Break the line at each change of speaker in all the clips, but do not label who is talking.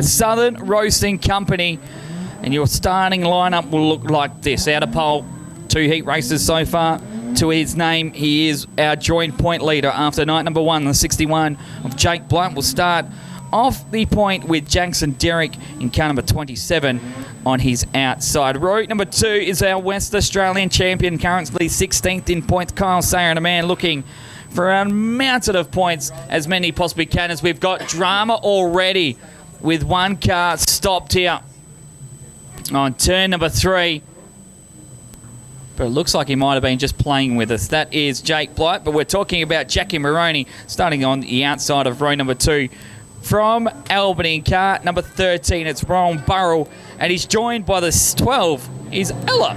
Southern Roasting Company, and your starting lineup will look like this. Out of pole, 2 heat races so far. To his name, he is our joint point leader after night number 1. The 61 of Jake Blunt will start off the point with Jackson Derrick in car number 27 on his outside. Route number 2 is our West Australian champion, currently 16th in points, Kyle Sayer, and a man looking for a mountain of points, as many possibly can, as we've got drama already with one car stopped here on turn number 3. But it looks like he might have been just playing with us. That is Jake Blight, but we're talking about Jackie Moroney starting on the outside of row number 2. From Albany in car number 13, it's Ron Burrell, and he's joined by the 12 is Ella.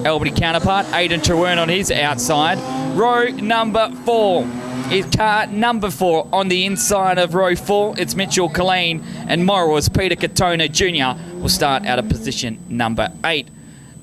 Albany counterpart, Aidan Trewern on his outside. Row number 4 is car number 4 on the inside of row 4. It's Mitchell Colleen, and Morrow's Peter Katona Jr. will start out of position number 8.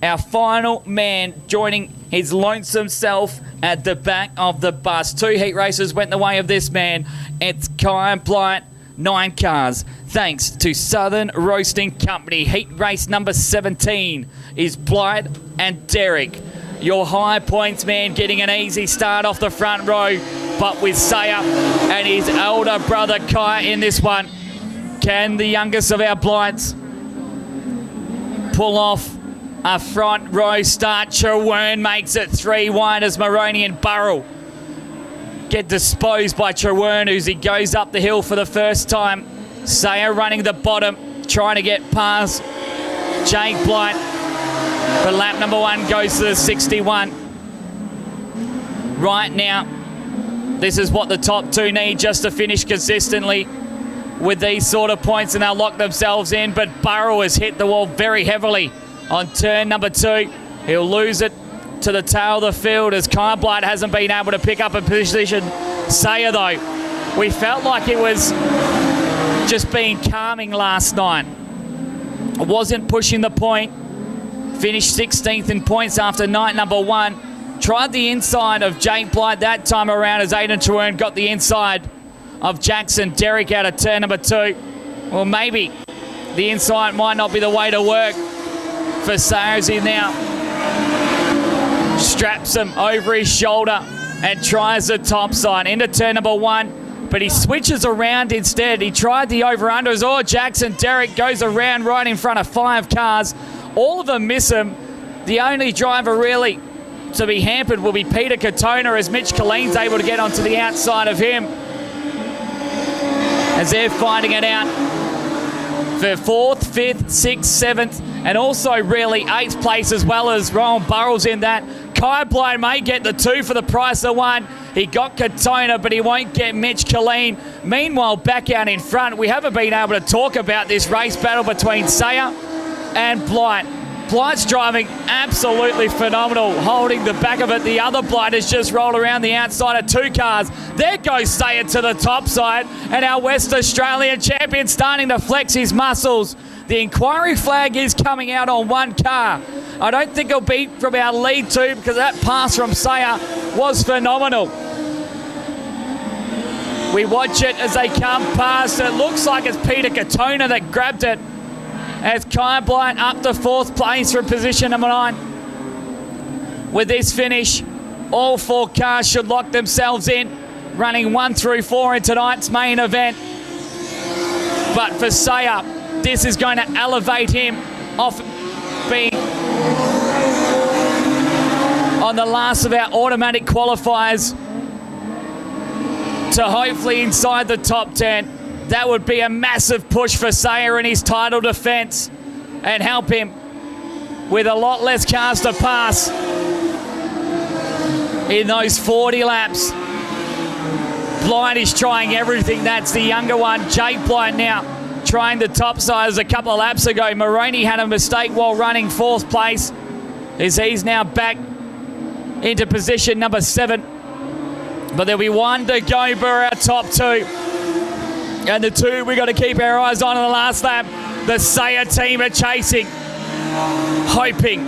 Our final man joining his lonesome self at the back of the bus. 2 heat races went the way of this man. It's Kai Blight, 9 cars. Thanks to Southern Roasting Company. Heat race number 17 is Blight and Derrick. Your high points man getting an easy start off the front row, but with Sayer and his elder brother Kai in this one. Can the youngest of our Blights pull off a front row start? Trewern makes it 3 wide as Moroney and Burrell get disposed by Trewern as he goes up the hill for the first time. Sayer running the bottom, trying to get past Jake Blight. But lap number 1 goes to the 61. Right now, this is what the top 2 need just to finish consistently with these sort of points, and they'll lock themselves in. But Burrell has hit the wall very heavily on turn number 2. He'll lose it to the tail of the field as Kai Blight hasn't been able to pick up a position. Sayer, though, we felt like it was just being calming last night. Wasn't pushing the point. Finished 16th in points after night number 1. Tried the inside of Jake Blight that time around as Aidan Trewern got the inside of Jackson Derrick out of turn number 2. Well, maybe the inside might not be the way to work for Sayers. He now straps him over his shoulder and tries the top side into turn number 1, but he switches around instead. He tried the over-unders. Oh, Jackson Derrick goes around right in front of 5 cars. All of them miss him. The only driver really to be hampered will be Peter Katona, as Mitch Colleen's able to get onto the outside of him as they're fighting it out for 4th, 5th, 6th, 7th, and also really 8th place, as well as Ron Burrell's in that. Kai Blight may get the 2 for the price of 1. He got Katona, but he won't get Mitch Colleen. Meanwhile, back out in front, we haven't been able to talk about this race battle between Sayer and Blight. Blight's driving absolutely phenomenal, holding the back of it. The other Blight has just rolled around the outside of 2 cars. There goes Sayer to the top side, and our West Australian champion starting to flex his muscles. The inquiry flag is coming out on 1 car. I don't think it'll be from our lead 2, because that pass from Sayer was phenomenal. We watch it as they come past. It looks like it's Peter Katona that grabbed it, as Kai Blight up to 4th place from position number 9. With this finish, all 4 cars should lock themselves in, running 1 through 4 in tonight's main event. But for Sayer, this is going to elevate him off being on the last of our automatic qualifiers to hopefully inside the top 10. That would be a massive push for Sayer in his title defence and help him with a lot less cars to pass in those 40 laps. Blight is trying everything. That's the younger one. Jake Blight now trying the top side. A couple of laps ago, Moroney had a mistake while running 4th place, as he's now back into position number 7. But there'll be 1 to go for our top 2. And the 2 we've got to keep our eyes on in the last lap. The Sayer team are chasing, hoping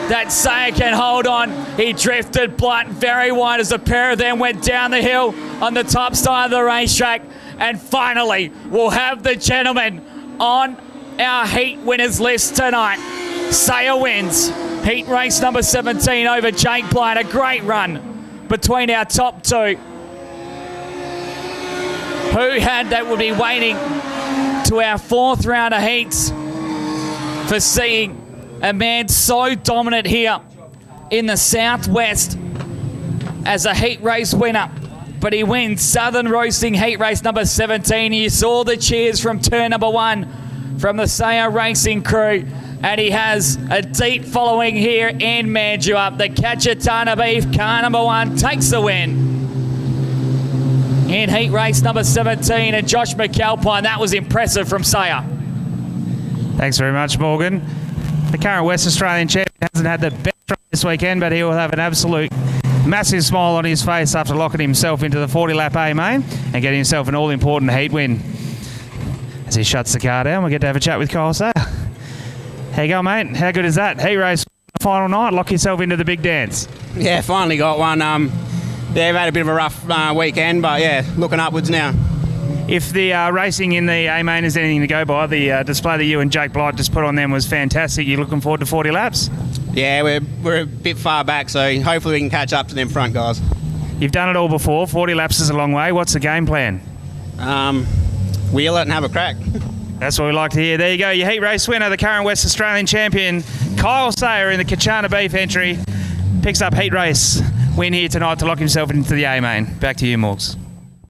that Sayer can hold on. He drifted Blight very wide as the pair of them went down the hill on the top side of the racetrack. And finally, we'll have the gentleman on our heat winners list tonight. Saya wins. Heat race number 17 over Jake Blight. A great run between our top two. Who had that would be waiting to our fourth round of heats for seeing a man so dominant here in the southwest as a heat race winner. But he wins Southern Roasting heat race number 17. You saw the cheers from turn number 1 from the Saya Racing crew. And he has a deep following here in Mantua. The Cacciatana Beef car number 1 takes the win in heat race number 17. And Josh McAlpine, that was impressive from Saya.
Thanks very much, Morgan. The current West Australian champion hasn't had the best run this weekend, but he will have an absolute massive smile on his face after locking himself into the 40-lap A main and getting himself an all-important heat win. As he shuts the car down, we get to have a chat with Kyle Sayer. How you going, mate? How good is that? Heat race the final night, lock yourself into the big dance.
Yeah, finally got one. Yeah, we've had a bit of a rough weekend, but yeah, looking upwards now.
If the racing in the A main is anything to go by, the display that you and Jake Blight just put on them was fantastic. You looking forward to 40 laps?
Yeah, we're a bit far back, so hopefully we can catch up to them front guys.
You've done it all before. 40 laps is a long way. What's the game plan?
Wheel it and have a crack.
That's what we like to hear. There you go, your heat race winner, the current West Australian champion, Kyle Sayer in the Cacciatana Beef entry, picks up heat race win here tonight to lock himself into the A main. Back to you, Morgs.